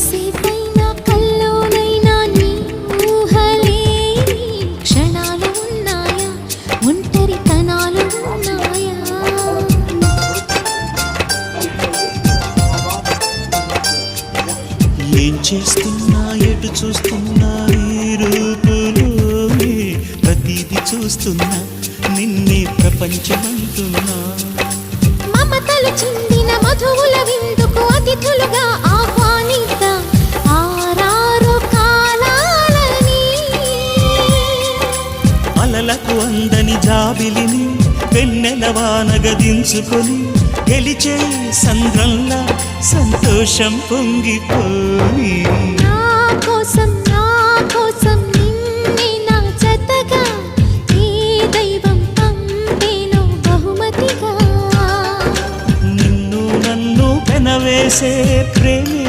కాసేపైనా కల్లోనైనా నీ ఊహలే క్షణాలు ఉన్నాయా, ఒంటరితనాలు ఉన్నాయా? ఏం చేస్తున్నా ఎటు చూస్తున్నా ఈ రూపులోనే ప్రతిదీ చూస్తున్నా నిన్నే ప్రపంచమంటున్నా. మమతలు చిందిన మధువుల విందుకు అతిథులుగా ఆహ్వానిద్దాం ఆరారు కాలాలని. అలలకు అందని జాబిలిని వెన్నెల వానగదించుకొని గెలిచే సంద్రంలా సంతోషం పొంగిపోయి. నా కోసం నిన్నే నా జతగా ఏ దైవం పంపేనో బహుమతిగా. నిన్ను నన్ను పెనవేసే ప్రేమే